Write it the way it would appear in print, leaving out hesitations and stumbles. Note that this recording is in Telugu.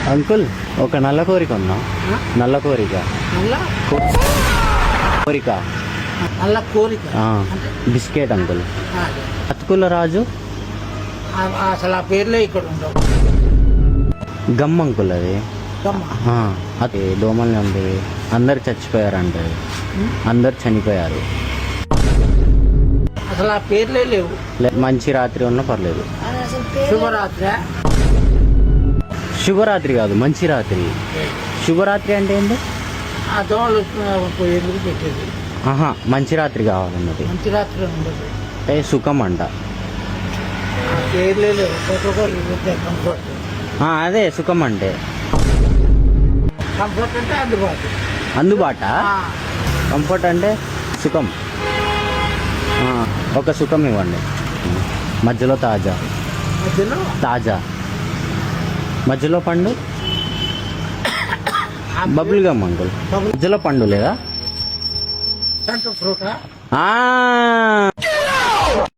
అంకుల్ ఒక నల్ల కోరిక ఉందా? ఆ? నల్ల కోరిక. నల్ల కోరిక నల్ల కోరిక ఆ, అంటే బిస్కెట్ అంకుల్. అదే. అతుకుల రాజు అసలు ఆ పేర్లే ఇక్కడ ఉండవు. గమ్ అంకుల్ అది. గమ్మ. ఆ, అది దోమల్ని ఉంది. అందరు చచ్చిపోయారంటే అందరు చనిపోయారు. అసలు ఆ పేర్లే లేవు. మంచి రాత్రి ఉన్నా పర్లేదు. శుభరాత్రి. శుభరాత్రి కాదు, మంచి రాత్రి. శుభరాత్రి అంటే ఏంటి? ఆ దోమలు పోయేందుకు పెట్టేది. ఆహా, మంచి రాత్రి కావాలన్నది. మంచి రాత్రి ఉండదు. అంటే సుఖం అంట. ఆ పేర్లే లేవు. Protocol comfort. అదే సుఖం అంటే. కంఫర్ట్ అంటే అందుబాటు. అందుబాట. ఆ, కంఫర్ట్ అంటే సుఖం. ఒక సుఖం ఇవ్వండి. మధ్యలో తాజా. మధ్యలో తాజా మధ్యలో పండు. Bubble gum uncle. మధ్యలో పండు లేదా? సెంటర్ ఫ్రూటా? ఆ